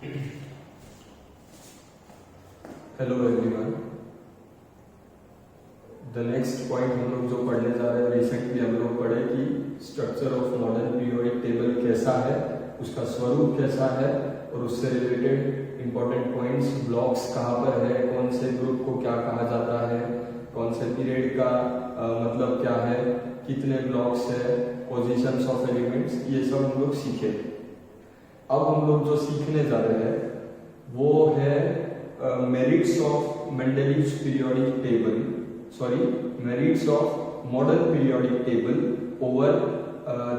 Hello everyone. The next point हम लोग जो पढ़ने जा रहे हैं, रिसेंटली हम लोग पढ़े कि structure of modern periodic table कैसा है, उसका स्वरूप कैसा है और उससे रिलेटेड इंपॉर्टेंट पॉइंट्स, ब्लॉक्स कहाँ पर है, कौन से ग्रुप को क्या कहा जाता है, कौन से पीरियड का मतलब क्या है, कितने ब्लॉक्स है, पोजीशंस ऑफ एलिमेंट्स, ये सब हम लोग सीखे। अब हम लोग जो सीखने जा रहे हैं वो है merits of Mendeleev's periodic table, merits of modern periodic table over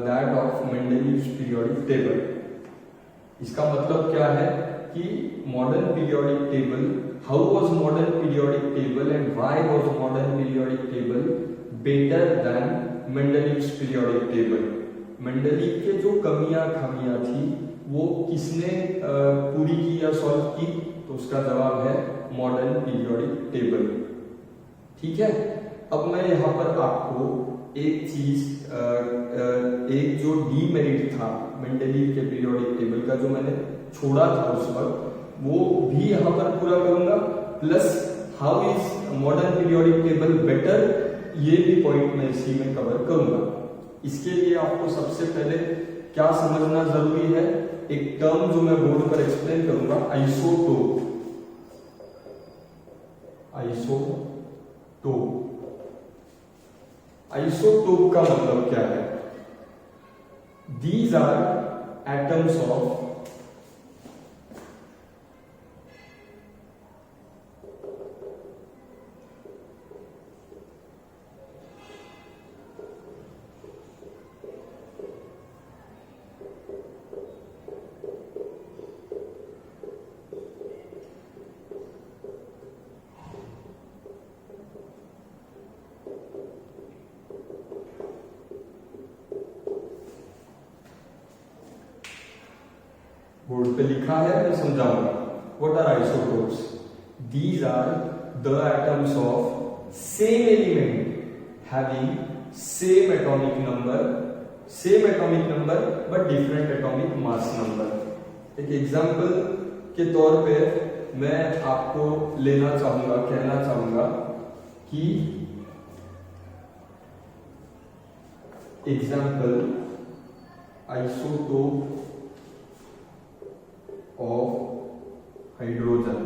that of Mendeleev's periodic table. इसका मतलब क्या है कि modern periodic table, how was modern periodic table and why was modern periodic table better than Mendeleev's periodic table. Mendeleev के जो कमियां खामियां थी वो किसने पूरी की या सॉल्व की, तो उसका जवाब है मॉडर्न पीरियोडिक टेबल। ठीक है, अब मैं यहाँ पर आपको एक चीज, एक जो डीमेरिट था मेंडलीव के पीरियोडिक टेबल का, जो मैंने छोड़ा था उस वक्त, वो भी यहाँ पर पूरा करूंगा, plus how is modern periodic table better, ये भी पॉइंट मैं इसी में कवर करूंगा। इसके लिए आपको सबसे पहले क्या समझना जरूरी है, एक टर्म जो मैं बोर्ड पर एक्सप्लेन करूंगा, आइसोटोप। आइसोटोप का मतलब क्या है? These are atoms of board पे लिखा है, मैं समझाऊंगा। What are isotopes? These are the atoms of same element having same atomic number but different atomic mass number. एक एग्जांपल के तौर पे मैं आपको कहना चाहूंगा कि example isotope of hydrogen,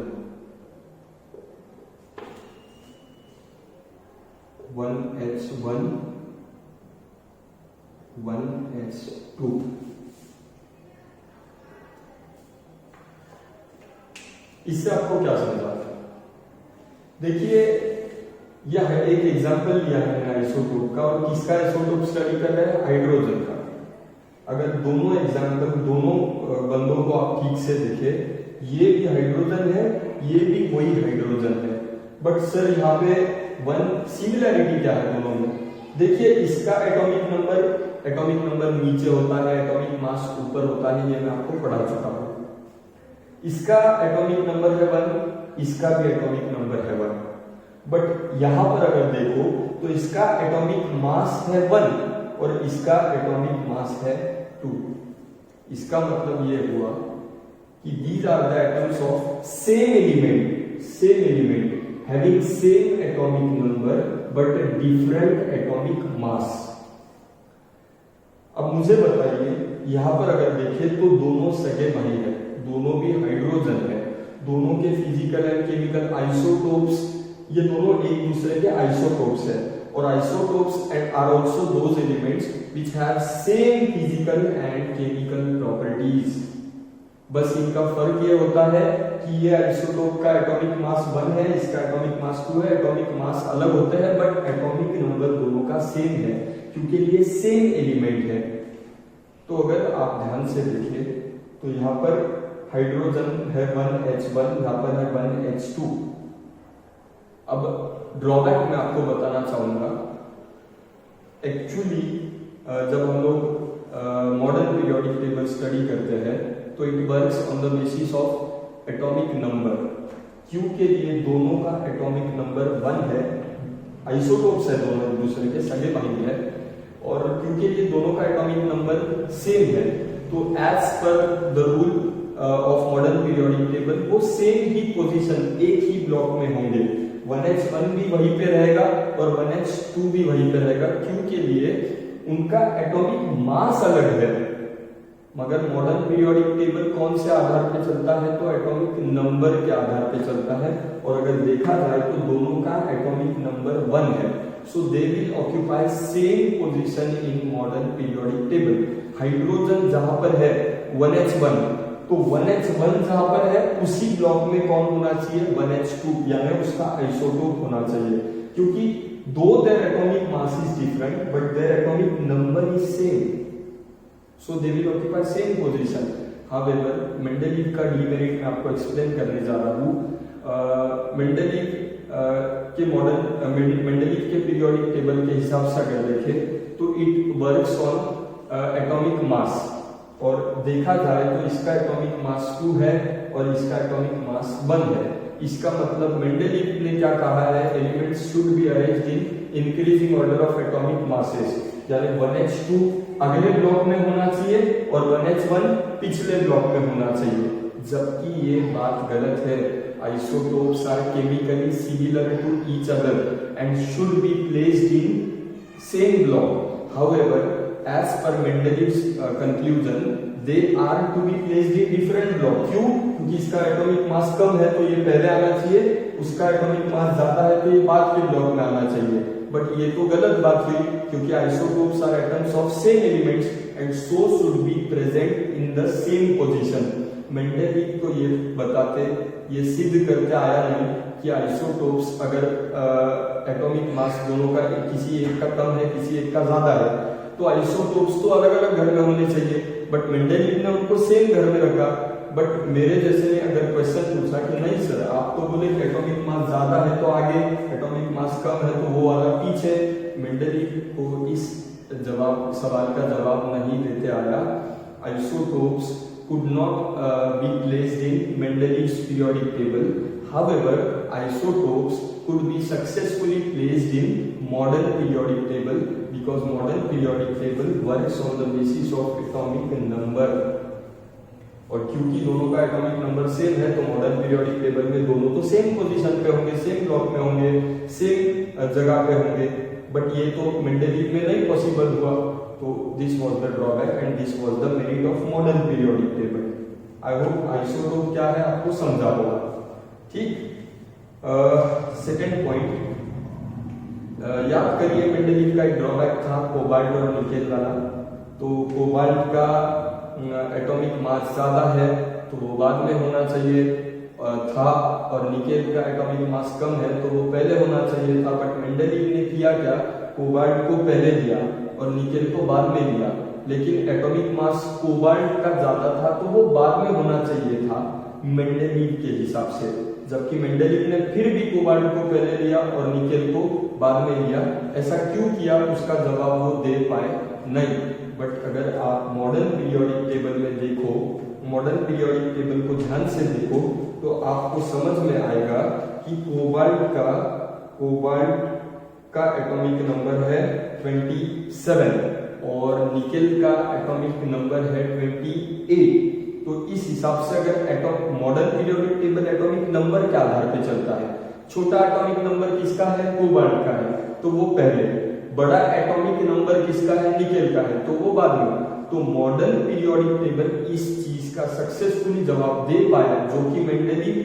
1H1 1H2। इससे आपको क्या समझा? देखिए, यह एक एग्जांपल लिया है मैंने आइसोटोप का, और किसका आइसोटोप स्टडी कर रहे हैं? हाइड्रोजन का। अगर दोनों एग्जाम्पल, दोनों बंदों को आप ठीक से देखे, ये भी हाइड्रोजन है, ये भी वही हाइड्रोजन है, बट सर यहाँ पे सिमिलैरिटी क्या है दोनों में? देखिए, इसका एटॉमिक नंबर नीचे होता है, एटॉमिक मास ऊपर होता है, ये मैं आपको पढ़ा चुका हूं। इसका एटॉमिक नंबर है 1, इसका भी एटॉमिक नंबर है 1, बट यहां पर अगर देखो तो इसका एटॉमिक मास है 1 और इसका एटॉमिक मास है 2। इसका मतलब ये हुआ कि these are the atoms of same element having same atomic number but different atomic mass। अब मुझे बताइए, यहां पर अगर देखें तो दोनों सगे भाई है, दोनों भी हाइड्रोजन है, दोनों के फिजिकल एंड केमिकल आइसोटोप्स, ये दोनों एक दूसरे के आइसोटोप्स है, और isotopes are also those elements which have same physical and chemical properties। बस इनका फर्क ये होता है कि ये आइसोटोप का एटॉमिक मास 1 है, इसका एटॉमिक मास 2 है, एटॉमिक मास अलग होते हैं बट एटॉमिक नंबर दोनों का सेम है, क्योंकि ये सेम एलिमेंट है। तो अगर आप ध्यान से देखें तो यहाँ पर हाइड्रोजन है 1H1, यहाँ पर है 1H2। अब ड्रॉबैक मैं आपको बताना चाहूंगा। एक्चुअली जब हम लोग मॉडर्न पीरियोडिक टेबल स्टडी करते हैं तो it works on the basis of atomic number. Q के लिए दोनों का एटॉमिक नंबर 1 है, आइसोटोप्स है, दोनों एक दूसरे के सगे भाई है, और क्योंकि ये दोनों का एटॉमिक नंबर सेम है तो एज पर the rule of modern periodic table वो सेम ही पोजीशन एक ही ब्लॉक में होंगे। 1h1 भी वहीं पे रहेगा और 1h2 भी वहीं पे रहेगा। क्यों के लिए? उनका एटॉमिक मास अलग है। मगर मॉडर्न पीरियोडिक टेबल कौन से आधार पे चलता है? तो एटॉमिक नंबर के आधार पे चलता है। और अगर देखा जाए तो दोनों का एटॉमिक नंबर 1 है। So they will occupy same position in modern periodic table. Hydrogen जहां पर है 1h1, तो 1h1 जहां पर है उसी ब्लॉक में कौन होना चाहिए? 1h2, यानी उसका आइसोटोप होना चाहिए। क्योंकि दो their atomic mass is different but their atomic number is same, so they will occupy same position. However Mendeleev का डीमेरिट मैं आपको एक्सप्लेन करने जा रहा हूँ। मेंडलीव के मेंडलीव के पीरियोडिक टेबल के हिसाब से अगर देखें तो it works on atomic mass, और देखा जाए तो इसका एटॉमिक मास 2 है और इसका एटॉमिक मास 1 है। इसका मतलब मेंडलीव ने क्या कहा है? Elements should be arranged in increasing order of atomic masses, यानी 1h2 अगले ब्लॉक में होना चाहिए और 1h1 पिछले ब्लॉक में होना चाहिए। जबकि ये बात गलत है। Isotopes are chemically similar to each other and should be placed in same block. However as per Mendeleev's conclusion they are to be placed in different block। क्यों? क्योंकि इसका एटॉमिक मास कम है तो ये पहले आना चाहिए, उसका एटॉमिक मास ज्यादा है तो ये बाद के ब्लॉक में आना चाहिए। बट ये तो गलत बात हुई, क्योंकि isotopes are atoms of same elements and so should be present in the same position. Mendeleev तो ये बताते, ये सिद्ध करके आया नहीं कि आइसोटोप्स अगर एटॉमिक मास दोनों का किसी एक का कम है किसी एक का ज्यादा है तो आइसोटोप्स तो अलग अलग घर में होने चाहिए, बट मेंडलीव ने उनको सेम घर में रखा। बट मेरे जैसे ने अगर क्वेश्चन पूछा कि नहीं सर आप तो बोले कि एटॉमिक मास ज्यादा है तो आगे, एटॉमिक मास कम है तो वो वाला पीछे, मेंडलीव को इस सवाल का जवाब नहीं देते आया। Isotopes could not be placed in Mendeleev's periodic table. However, isotopes could be successfully placed in modern periodic table because modern periodic table works on the basis of atomic number। और क्योंकि दोनों का एटॉमिक नंबर सेम है तो modern periodic table में दोनों तो same position पे होंगे, सेम ब्लॉक में होंगे, सेम जगह पे होंगे। बट ये तो मेंडलीव में नहीं पॉसिबल हुआ, तो this was the drawback and this was the merit of modern periodic table. I hope isotope क्या है आपको समझा होगा। ठीक, सेकंड पॉइंट, याद करिए मेंडलीव का एक ड्रॉबैक था कोबाल्ट और निकेल वाला। तो कोबाल्ट का एटॉमिक मास ज्यादा है तो वो बाद में होना चाहिए था, और निकेल का एटॉमिक मास कम है तो वो पहले होना चाहिए था। बट मेंडलीव ने किया क्या? कोबाल्ट को पहले दिया और निकेल को बाद में दिया, लेकिन एटॉमिक मास कोबाल्ट का ज्यादा था तो वो बाद में होना चाहिए था मेंडलीव के हिसाब से। जबकि मेंडलीव ने फिर भी कोबाल्ट को पहले लिया और निकेल को बाद में लिया। ऐसा क्यों किया उसका जवाब वो दे पाए नहीं। बट अगर आप मॉडर्न पीरियोडिक टेबल में देखो, मॉडर्न पीरियोडिक टेबल को ध्यान से देखो तो आपको समझ में आएगा कि कोबाल्ट का एटॉमिक नंबर है 27 और निकेल का एटॉमिक नंबर है 28। तो इस हिसाब से अगर modern periodic table atomic number के आधार पे चलता है, छोटा एटॉमिक नंबर किसका है? कोबाल्ट का है तो वो पहले, बड़ा एटॉमिक नंबर किसका है? निकेल का है तो वो बाद में। तो मॉडर्न पीरियोडिक टेबल इस चीज का सक्सेसफुली जवाब दे पाया जो कि मेंडलीव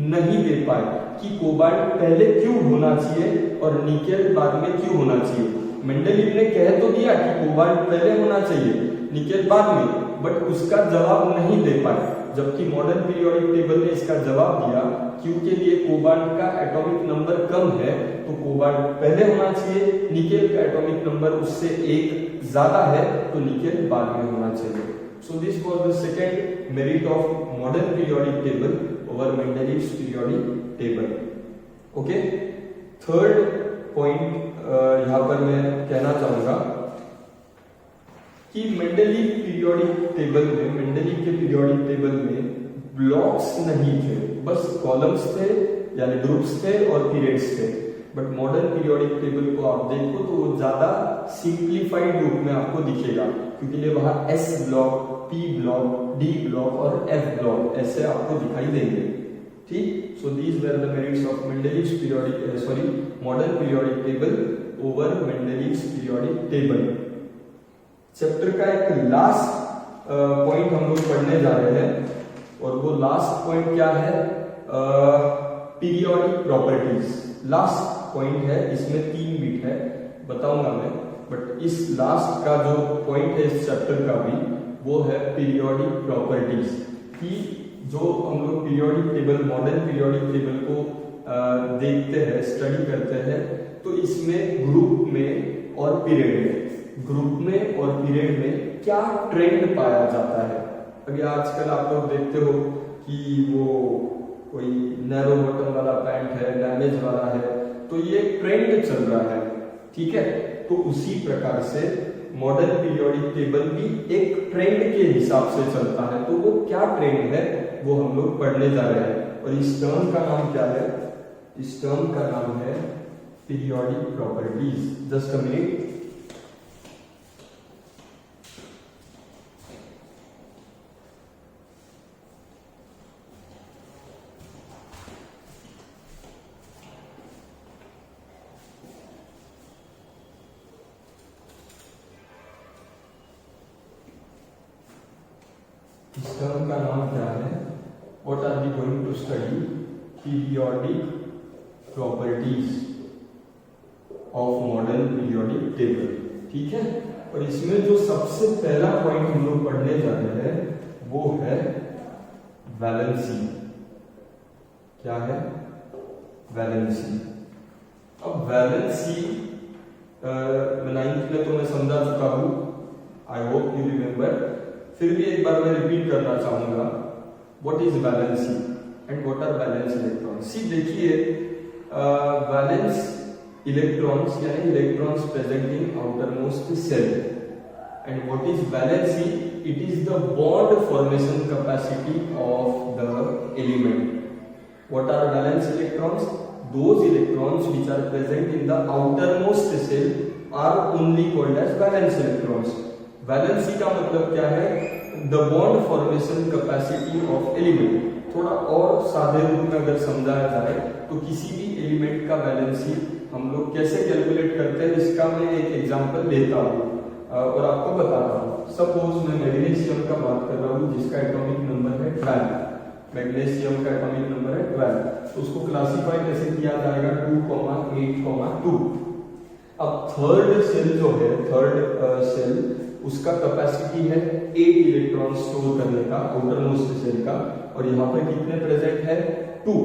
नहीं दे पाए कि कोबाल्ट पहले क्यों होना चाहिए और निकेल बाद में क्यों होना चाहिए। मेंडलीव ने कह तो दिया कि कोबाल्ट पहले होना चाहिए निकेल बाद में, बट उसका जवाब नहीं दे पाए। जबकि मॉडर्न पीरियोडिक टेबल ने इसका जवाब दिया क्योंकि लिए कोबाल्ट का एटॉमिक नंबर कम है तो कोबाल्ट पहले होना चाहिए, निकेल का एटॉमिक नंबर उससे एक ज्यादा है तो निकेल बाद में होना चाहिए। सो this was the second merit of modern periodic table over Mendeleev's periodic table. Okay, third point यहां पर मैं कहना चाहूंगा कि मेंडलीव पीरियोडिक टेबल में, मेंडलीव के पीरियोडिक टेबल में ब्लॉक्स नहीं थे, बस कॉलम्स थे यानी ग्रुप्स थे और पीरियड्स थे। बट मॉडर्न पीरियोडिक टेबल को आप देखो तो वो ज्यादा सिंप्लीफाइड रूप में आपको दिखेगा क्योंकि ये वहां S block P block, D block और F ब्लॉक ऐसे आपको दिखाई देंगे। ठीक, so these were the merits of Mendeleev's periodic modern periodic table over Mendeleev's periodic table. Chapter का एक लास्ट पॉइंट हम लोग पढ़ने जा रहे हैं और वो लास्ट पॉइंट क्या है, पीरियोडिक प्रॉपर्टीज। लास्ट पॉइंट है, इसमें 3 बिट है, बताऊंगा मैं, बट इस लास्ट का जो पॉइंट है इस चैप्टर का भी वो है पीरियोडिक प्रॉपर्टीज। कि जो हम लोग periodic table, modern periodic table को देखते हैं, स्टडी करते हैं, तो इसमें ग्रुप में और पीरियड में, ग्रुप में और पीरियड में क्या ट्रेंड पाया जाता है। अभी आजकल आप लोग देखते हो कि वो कोई नैरो बटन वाला पैंट है, डैमेज वाला है, तो ये ट्रेंड चल रहा है। ठीक है, तो उसी प्रकार से मॉडर्न पीरियोडिक टेबल भी एक ट्रेंड के हिसाब से चलता है। तो वो क्या ट्रेंड है वो हम लोग पढ़ने जा रहे हैं और इस टर्म का नाम क्या है, इस टर्म का नाम है periodic properties. Just a minute. इस टर्म का नाम क्या है, what are we going to study, periodic properties of modern periodic table. ठीक है, और इसमें जो सबसे पहला पॉइंट हम लोग पढ़ने जा रहे हैं वो है वैलेंसी। क्या है, वैलेंसी। अब वैलेंसी 9th में तो मैं समझा चुका हूं, आई होप यू रिमेम्बर, फिर भी एक बार मैं रिपीट करना चाहूंगा। What is valency and what are valence electrons. See देखिए, वैलेंस इलेक्ट्रॉन्स यानी electrons present in outermost shell, and what is valency, it is the bond formation capacity of the element. What are valence electrons, those electrons which are present in the outermost cell are only called as valence electrons. Valency का मतलब क्या है, the bond formation capacity of element. थोड़ा और सादे रूप में अगर समझाया जाए तो किसी भी एलिमेंट का वैलेंसी हम लोग कैसे कैलकुलेट करते हैं, इसका मैं एक एग्जांपल लेता हूँ और आपको बताता हूँ। सपोज मैं मैग्नीशियम का बात कर रहा हूँ जिसका एटॉमिक नंबर है 12, मैग्नीशियम का एटॉमिक नंबर है 12, तो उसको क्लासिफाई कैसे किया जाएगा, 2,8,2। अब थर्ड सेल जो है, थर्ड सेल, उसका कैपेसिटी है 8 इलेक्ट्रॉन स्टोर करने का, आउटरमोस्ट सेल का, और यहाँ पर कितने प्रेजेंट है, 2।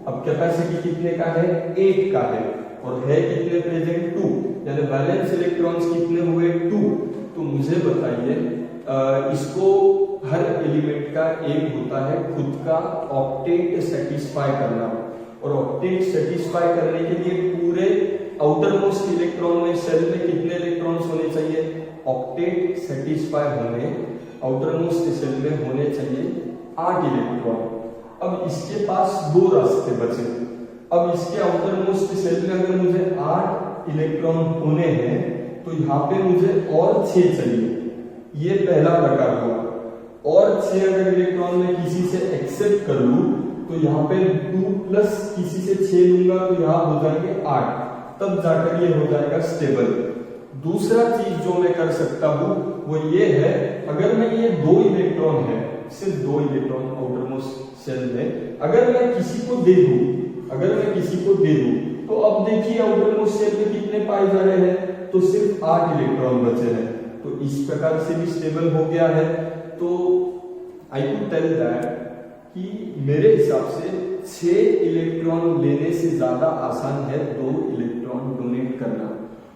अब कैपेसिटी कितने का है, 8 का है, और है कितने प्रेजेंट, 2, यानी वैलेंस इलेक्ट्रॉन्स कितने हुए, 2। तो मुझे बताइए, इसको हर एलिमेंट का एम होता है खुद का ऑक्टेट सेटिस्फाई करना, और ऑक्टेट सेटिस्फाई करने के लिए पूरे आउटरमोस्ट इलेक्ट्रॉन में, सेल में कितने इलेक्ट्रॉन्स होने चाहिए, ऑक्टेट सेटिस्फाई होने आउटरमोस्ट सेल में होने चाहिए 8 इलेक्ट्रॉन। अब इसके पास 2 रास्ते बचे। अब इसके आउटरमोस्ट सेल में अगर मुझे 8 इलेक्ट्रॉन होने हैं तो यहाँ पे मुझे और 6 चाहिए, ये पहला प्रकार हुआ। और 6 अगर इलेक्ट्रॉन में किसी से एक्सेप्ट कर लूं तो यहाँ पे 2 प्लस किसी से 6 लूंगा तो यहाँ हो जाएंगे 8, तब जाकर ये हो जाएगा स्टेबल। दूसरा चीज जो मैं कर सकता हूं वो ये है, अगर मैं ये 2 इलेक्ट्रॉन है, सिर्फ 2 इलेक्ट्रॉन आउटरमोस्ट सेल में, अगर मैं किसी को दे दूं, अगर मैं किसी को दे दूं, तो अब देखिए आउटरमोस्ट सेल में कितने पाए जा रहे हैं, तो सिर्फ 8 इलेक्ट्रॉन बचे हैं, तो इस प्रकार से भी स्टेबल हो गया है। तो आई कुड टेल दैट कि मेरे हिसाब से 6 इलेक्ट्रॉन लेने से ज्यादा आसान है 2 इलेक्ट्रॉन डोनेट करना,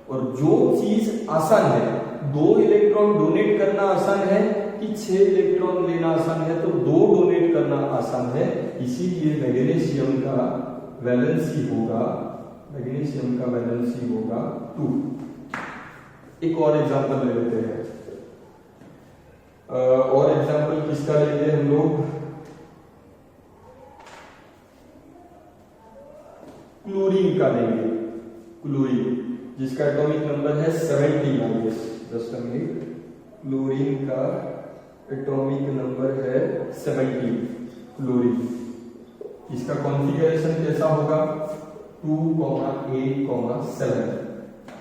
और जो चीज आसान है, 2 इलेक्ट्रॉन डोनेट करना आसान है कि 6 इलेक्ट्रॉन लेना आसान है, तो 2 डोनेट करना आसान है। इसीलिए मैग्नीशियम का वैलेंसी होगा, मैग्नीशियम का वैलेंसी होगा 2। एक और एग्जांपल ले लेते हैं, और एग्जांपल किसका लेंगे हम लोग, क्लोरीन का लेंगे, क्लोरीन जिसका एटॉमिक नंबर है 17। जस्ट अ मिनट, क्लोरीन का एटॉमिक नंबर है 17 क्लोरीन। इसका कॉन्फ़िगरेशन कैसा होगा? 2,8,7,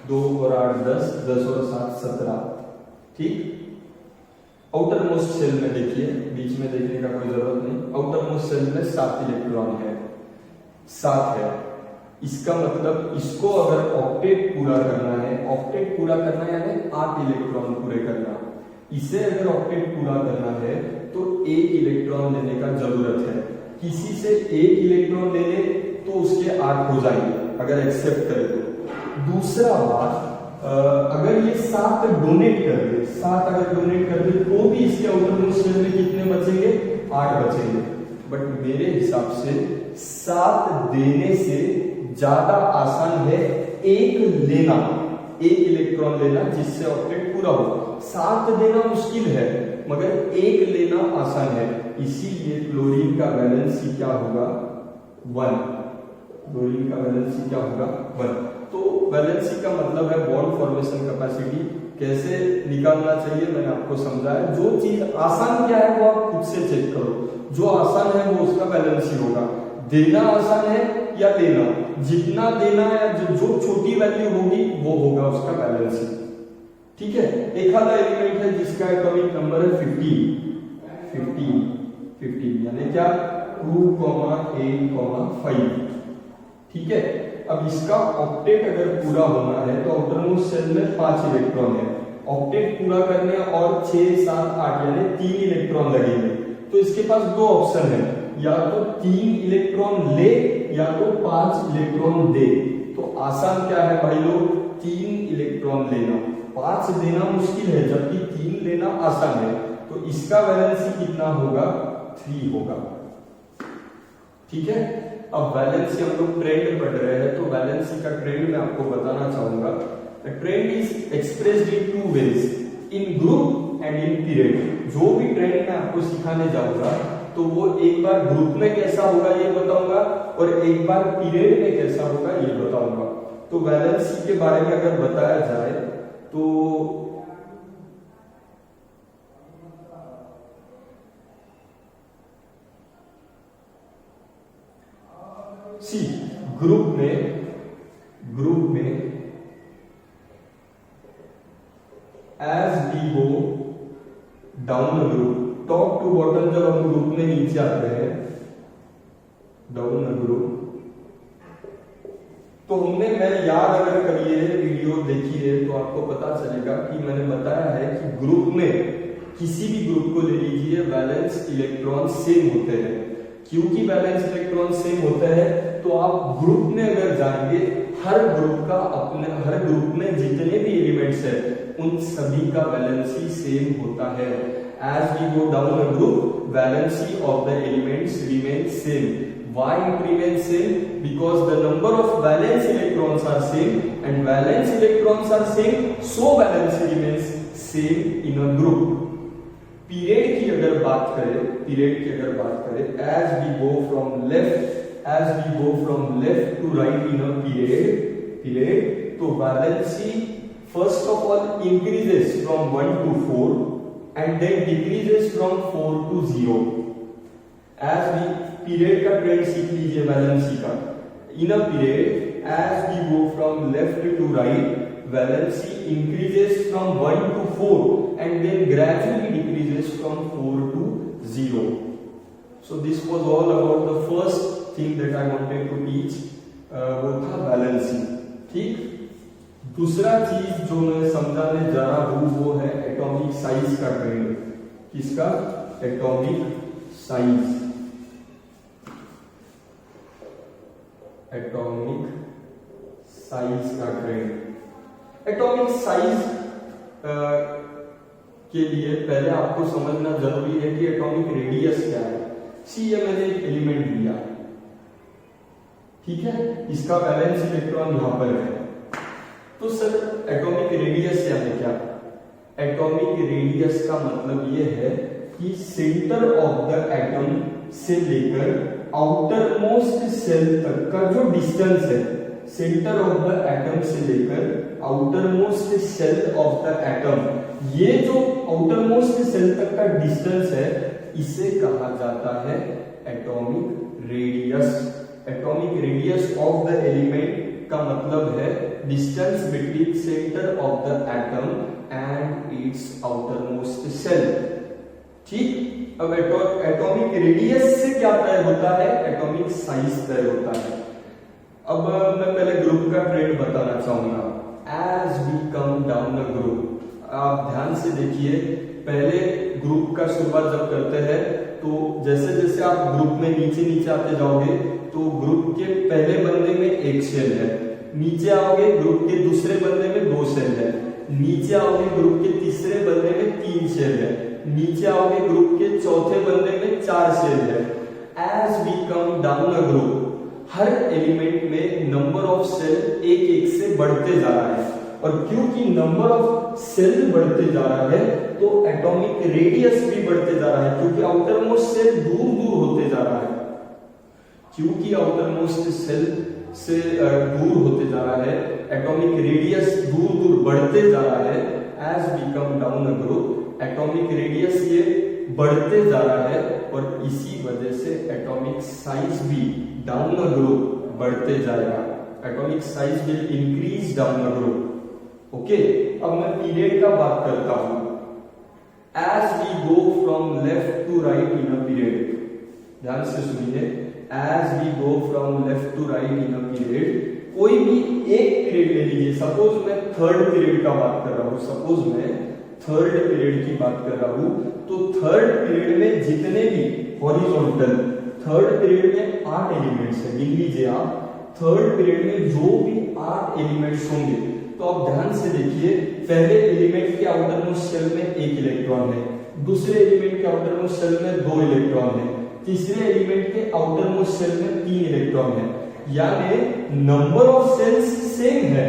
2 और 8 10, 10 और 7 17। ठीक। आउटर मोस्ट सेल में देखिए, बीच में देखने का कोई जरूरत नहीं। आउटर मोस्ट सेल में 7 इलेक्ट्रॉन है, 7 है। इसका मतलब इसको अगर ऑक्टेट पूरा करना है, ऑक्टेट पूरा करना है यानी 8 इलेक्ट्रॉन पूरे करना, इसे अगर ऑक्टेट पूरा करना है तो 1 इलेक्ट्रॉन लेने का जरूरत है। किसी से 1 इलेक्ट्रॉन ले ले तो उसके 8 हो जाएंगे अगर एक्सेप्ट करे तो। दूसरा बात, अगर ये 7 डोनेट कर दे, 7 अगर डोनेट कर दे तो भी इसके आउटर मोस्ट शेल में कितने बचेंगे? 8 बचेंगे। बट मेरे हिसाब से 7 देने से ज्यादा आसान है 1 लेना, 1 इलेक्ट्रॉन लेना जिससे ऑक्टेट पूरा हो। 7 देना मुश्किल है मगर 1 लेना आसान है। इसीलिए क्लोरीन का वैलेंसी क्या होगा? 1। क्लोरीन का वैलेंसी क्या होगा? 1। तो वैलेंसी का मतलब है बॉन्ड फॉर्मेशन कैपेसिटी। कैसे निकालना चाहिए मैंने आपको समझाया। जो चीज आसान क्या है वो आप खुद से चेक करो। जो आसान है वो उसका वैलेंसी होगा। देना आसान है या लेना, जितना देना है जो छोटी वैल्यू होगी वो होगा उसका वैलेंसी। ठीक है। एक आधा एलिमेंट है जिसका एटॉमिक नंबर है 15 यानी क्या? 2,8,5। ठीक है। अब इसका ऑक्टेट अगर पूरा होना है तो आउटर मोस्ट सेल में 5 इलेक्ट्रॉन है। ऑक्टेट पूरा करने और 6 7 8 यानी 3 इलेक्ट्रॉन लगेंगे। तो इसके पास 2 ऑप्शन है, या तो 3 इलेक्ट्रॉन ले या तो 5 इलेक्ट्रॉन दे। तो आसान क्या है भाई लोग? 3 इलेक्ट्रॉन लेना। 5 देना मुश्किल है जबकि 3 लेना आसान है। तो इसका वैलेंसी कितना होगा? 3 होगा। ठीक है। अब वैलेंसी हम लोग ट्रेंड पढ़ रहे हैं तो वैलेंसी का ट्रेंड मैं आपको बताना चाहूंगा। Trend is expressed in 2 ways, in group and in period. जो भी ट्रेंड मैं आपको सिखाने जाऊंगा तो वो एक बार ग्रुप में कैसा होगा ये बताऊंगा और एक बार पीरियड में कैसा होगा ये बताऊंगा। तो वैलेंसी के बारे में अगर बताया जाए तो सी ग्रुप में as we go down the group, top to bottom जब हम ग्रुप में नीचे आते हैं, डाउन द ग्रुप, तो हमने, मैं याद अगर करिए वीडियो देखिए तो आपको पता चलेगा कि मैंने बताया है कि ग्रुप में किसी भी ग्रुप को ले लीजिए वैलेंस इलेक्ट्रॉन सेम होते हैं। क्योंकि वैलेंस इलेक्ट्रॉन सेम होते हैं तो आप ग्रुप में अगर जाएंगे हर ग्रुप में जितने भी एलिमेंट्स हैं उन सभी का वैलेंसी सेम होता है। As we go down a group valency of the elements remain same. Why it remains same? Because the number of valence electrons are same and valence electrons are same, so valency remains same in a group. Period की अगर बात करें, as we go from left to right in a period, तो valency first of all increases from 1 to 4 and then decreases from 4 to 0. as we period का trend सीख लीजिए valency का। In a period as we go from left to right valency increases from 1 to 4 and then gradually decreases from 4 to 0. So this was all about the first thing that I wanted to teach, वो था valency. ठीक। दूसरा चीज जो मैं समझाने जा रहा हूं वो है एटॉमिक साइज का ट्रेंड। किसका? Atomic size. एटॉमिक साइज का ट्रेंड। एटॉमिक साइज के लिए पहले आपको समझना जरूरी है कि एटॉमिक रेडियस क्या है। सी ये मैंने एक एलिमेंट लिया, ठीक है, इसका वैलेंस इलेक्ट्रॉन यहां पर है, तो सर एटॉमिक रेडियस यानी क्या? एटॉमिक रेडियस का मतलब ये है कि सेंटर ऑफ द एटम से लेकर आउटर मोस्ट सेल तक का जो डिस्टेंस है, सेंटर ऑफ द एटम से लेकर outer most shell of the atom, ये जो आउटर मोस्ट सेल तक का डिस्टेंस है इसे कहा जाता है atomic radius. Atomic radius of the element का मतलब है distance between centre of the atom and its outer most shell. ठीक, अब एटॉमिक रेडियस से क्या तय होता है, एटॉमिक साइज तय होता है। अब मैं पहले ग्रुप का ट्रेंड बताना चाहूंगा। As we come down the group, आप ध्यान से देखिए, पहले ग्रुप का शुरुआत जब करते हैं तो जैसे जैसे आप ग्रुप में नीचे नीचे आते जाओगे तो ग्रुप के पहले बंदे में एक सेल है, नीचे आओगे ग्रुप के दूसरे बंदे में 2 सेल है, नीचे आओगे ग्रुप के तीसरे बंदे में 3 सेल है, नीचे आओगे ग्रुप के चौथे बंदे में 4 सेल है। As we come down a group, हर एलिमेंट में नंबर ऑफ सेल एक एक से बढ़ते जा रहा है, और क्योंकि नंबर ऑफ सेल बढ़ते जा रहा है तो एटॉमिक रेडियस भी बढ़ते जा रहा है, क्योंकि आउटर मोस्ट सेल दूर दूर होते जा रहा है। क्योंकि आउटर मोस्ट सेल से दूर होते जा रहा है, एटॉमिक रेडियस दूर दूर बढ़ते जा रहा है। As we come down a group, atomic radius ये बढ़ते जा रहा है, और इसी वजह से एटॉमिक साइज भी डाउन अ ग्रुप बढ़ते जाएगा। Atomic size will increase down a group. Okay, अब मैं पीरियड का बात करता हूं। As we go from left to right in a period, ध्यान से सुनिए, as we go from left to right in a period, कोई भी एक पीरियड ले लीजिए। सपोज मैं थर्ड पीरियड का बात कर रहा हूं, सपोज मैं थर्ड पीरियड की बात कर रहा हूं, तो थर्ड पीरियड में जितने भी हॉरिजॉन्टल, थर्ड पीरियड में 8 एलिमेंट्स है, गिन लीजिए आप, थर्ड पीरियड में जो भी 8 एलिमेंट्स होंगे, तो आप ध्यान से देखिए, पहले एलिमेंट के आउटर मोस्ट सेल में 1 इलेक्ट्रॉन है, दूसरे एलिमेंट के आउटर मोस्ट सेल में 2 इलेक्ट्रॉन है, तीसरे एलिमेंट के आउटर मोस्ट सेल में 3 इलेक्ट्रॉन है, यानी नंबर ऑफ सेल्स सेम है।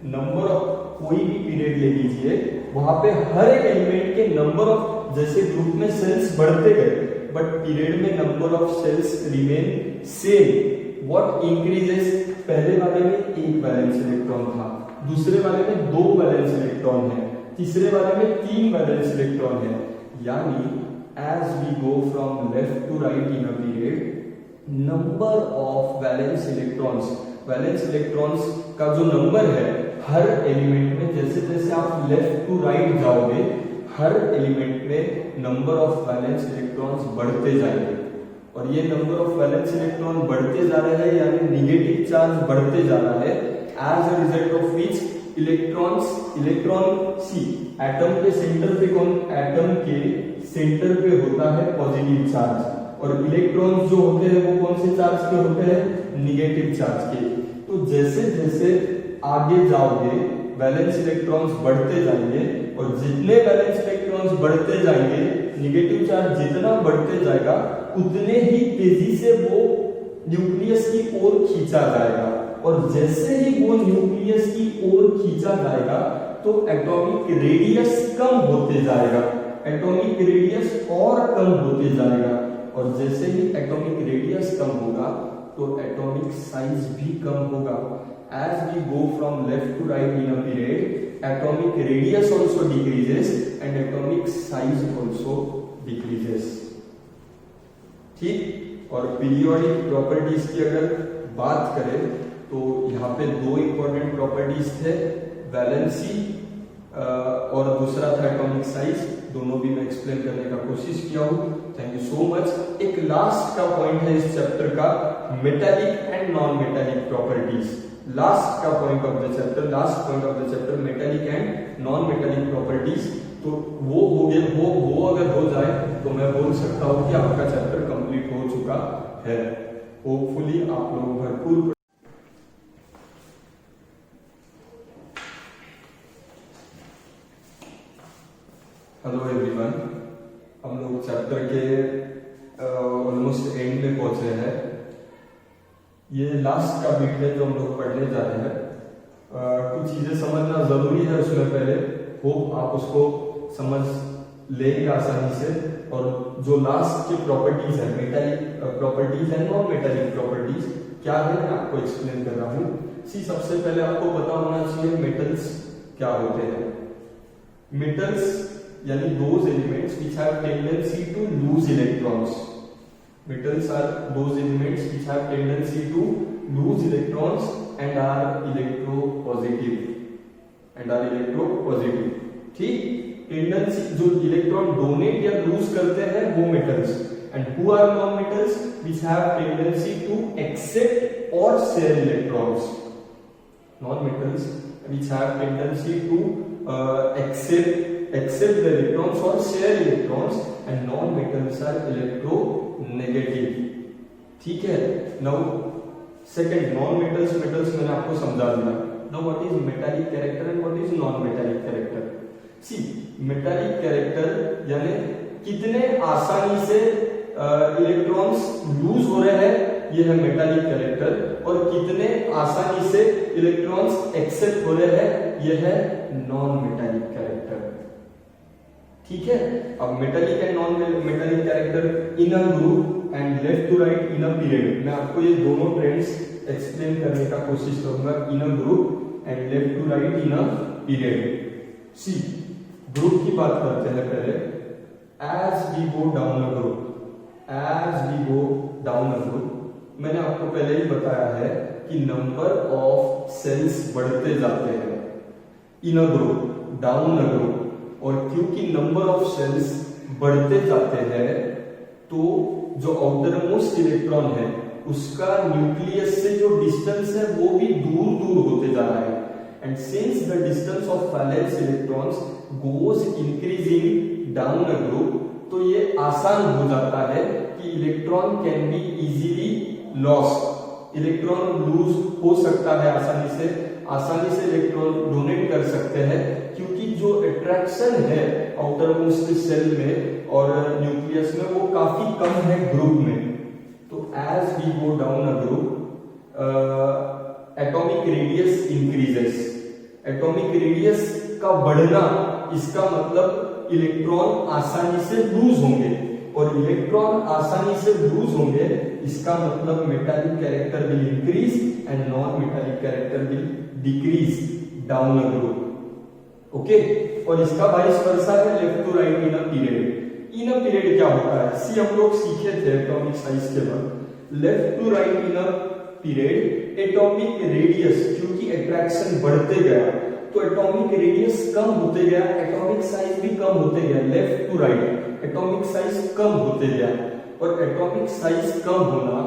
नंबर ऑफ, कोई भी पीरियड ले लीजिए, वहां पे हर एक एलिमेंट के नंबर ऑफ, जैसे ग्रुप में सेल्स बढ़ते गए, बट पीरियड में number of shells remain same. What increases, पहले वाले में 1 वैलेंस इलेक्ट्रॉन था, दूसरे वाले में 2 वैलेंस इलेक्ट्रॉन है, तीसरे वाले में 3 वैलेंस इलेक्ट्रॉन है। यानी as we go from left to right in a period, number of valence electrons, valence electrons का जो नंबर है हर एलिमेंट में, जैसे जैसे आप लेफ्ट टू राइट जाओगे, हर एलिमेंट में नंबर ऑफ वैलेंस इलेक्ट्रॉन्स बढ़ते जाएंगे, और ये नंबर ऑफ वैलेंस इलेक्ट्रॉन बढ़ते जा रहे हैं, यानी नेगेटिव चार्ज बढ़ते जा रहा है। As a result of which electron see, atom के सेंटर पे कौन, एटम के सेंटर पे होता है पॉजिटिव चार्ज, और इलेक्ट्रॉन्स जो होते हैं वो कौन से चार्ज के होते हैं, निगेटिव चार्ज के। तो जैसे जैसे आगे जाओगे वैलेंस इलेक्ट्रॉन्स बढ़ते जाएंगे, और जितने वैलेंस इलेक्ट्रॉन्स बढ़ते जाएंगे, निगेटिव चार्ज जितना बढ़ते जाएगा उतने ही तेजी से वो न्यूक्लियस की ओर खींचा जाएगा, और जैसे ही वो न्यूक्लियस की ओर खींचा जाएगा तो एटॉमिक रेडियस कम होते जाएगा, एटॉमिक रेडियस और कम होते जाएगा, और जैसे ही एटॉमिक रेडियस कम होगा तो एटॉमिक साइज भी कम होगा। As we go from left to right in a period, atomic radius also decreases and atomic size also decreases. ठीक, और पीरियोडिक प्रॉपर्टीज की अगर बात करें तो यहाँ पे 2 इंपॉर्टेंट प्रॉपर्टीज थे, वैलेंसी और दूसरा था एटॉमिक साइज, दोनों भी मैं एक्सप्लेन करने का कोशिश किया हूँ। Thank you so much. एक लास्ट का पॉइंट है इस चैप्टर का, metallic and non metallic properties. Last का point of the chapter, last point of the chapter, metallic and non metallic properties. तो वो हो गया, वो अगर हो जाए तो मैं बोल सकता हूँ कि आपका चैप्टर कंप्लीट हो चुका है। होपफुली आप लोग भरपूर हेलो एवरीवन, हम लोग चैप्टर के ऑलमोस्ट एंड में पहुंचे हैं। ये लास्ट का बिट है जो हम लोग पढ़ने जा रहे हैं। कुछ चीजें समझना जरूरी है उसमें पहले, होप आप उसको समझ लेंगे आसानी से, और जो लास्ट की प्रॉपर्टीज है, metallic properties and non metallic properties क्या है, मैं आपको एक्सप्लेन कर रहा हूं। सी सबसे पहले आपको पता होना चाहिए मेटल्स क्या होते हैं। मेटल्स यानी those elements which have tendency to lose electrons. Metals are those elements which have tendency to lose electrons and are electropositive ठीक। टेंडेंसी जो इलेक्ट्रॉन डोनेट या लूज करते हैं वो metals. And who are non metals which have tendency to accept और share electrons. Non metals which have tendency to accept the electrons or share electrons, and non-metals are electronegative ठीक है। Now second non metals मैंने आपको समझा दिया। Now what is metallic character and what is non metallic character. See metallic character यानी कितने आसानी से इलेक्ट्रॉन्स लूज हो रहे हैं, ये है मेटालिक कैरेक्टर, और कितने आसानी से इलेक्ट्रॉन्स एक्सेप्ट हो रहे हैं, ये है नॉन मेटालिक कैरेक्टर ठीक है। अब metallic and non metallic character in a group and left to right in a period. मैं आपको ये दोनों ट्रेंड्स एक्सप्लेन करने का कोशिश करूंगा, in a group and left to right in a period. See group की बात करते हैं पहले। As we go down a group, मैंने आपको पहले ही बताया है कि नंबर ऑफ सेल्स बढ़ते जाते हैं in a group, down a group. और क्योंकि नंबर ऑफ सेल्स बढ़ते जाते हैं तो जो आउटर मोस्ट इलेक्ट्रॉन है उसका न्यूक्लियस से जो डिस्टेंस है वो भी दूर दूर होते जा रहा है। And since the distance of valence electrons goes increasing down a group, तो ये आसान हो जाता है कि electron can be easily lost. Electron lose हो सकता है आसानी से इलेक्ट्रॉन डोनेट कर सकते हैं, क्योंकि जो अट्रैक्शन है आउटर मोस्ट सेल में और न्यूक्लियस में वो काफी कम है ग्रुप में। तो as we go down a group atomic radius increases. Atomic radius का बढ़ना, इसका मतलब इलेक्ट्रॉन आसानी से लूज होंगे, और इलेक्ट्रॉन आसानी से लूज होंगे इसका मतलब metallic character will increase and non metallic character will decrease down a group okay. और इसका वाइस वर्सा है left to right in a period. In a period क्या होता है, सी हम लोग सीखे थे एटॉमिक साइज के बाद। Left to right in a period atomic radius, क्योंकि अट्रैक्शन बढ़ते गया तो एटॉमिक रेडियस कम होते गया, एटॉमिक साइज भी कम होते गया। Left to right atomic size कम होते गया, और एटॉमिक साइज कम होना,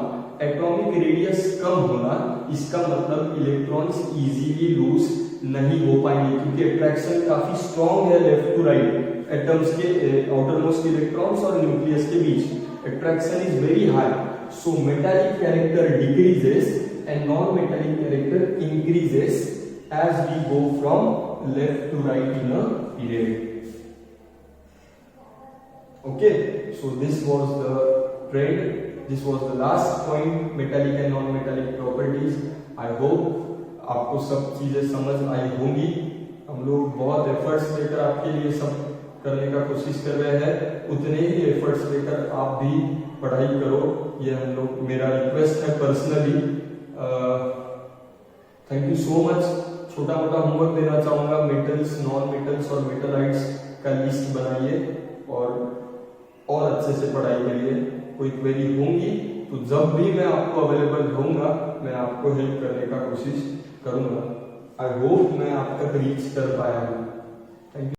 एटॉमिक रेडियस कम होना, इसका मतलब इलेक्ट्रॉन्स इजीली लूज नहीं हो पाएंगे, क्योंकि अट्रैक्शन काफी स्ट्रॉन्ग है लेफ्ट टू राइट एटम्स के आउटर मोस्ट इलेक्ट्रॉन्स और न्यूक्लियस के बीच। Attraction is very high, so metallic character decreases and non metallic character increases as we go from left to right in a period. Okay, so this was the trend, this was the last point, metallic and non-metallic properties. I hope आपको सब चीजें समझ आई होंगी। हम लोग बहुत efforts लेकर आपके लिए सब करने का कोशिश कर रहे हैं, उतने ही एफर्ट्स लेकर आप भी पढ़ाई करो, ये हम लोग, मेरा रिक्वेस्ट है personally. Thank you so much. छोटा मोटा होमवर्क देना चाहूंगा, मेटल्स, नॉन मेटल्स और मेटलाइट्स का लिस्ट बनाइए और अच्छे से पढ़ाई करिए। कोई क्वेरी होंगी तो जब भी मैं आपको अवेलेबल रहूंगा मैं आपको हेल्प करने का कोशिश करूंगा। आई होप मैं आप तक रीच कर पाया हूं। Thank you.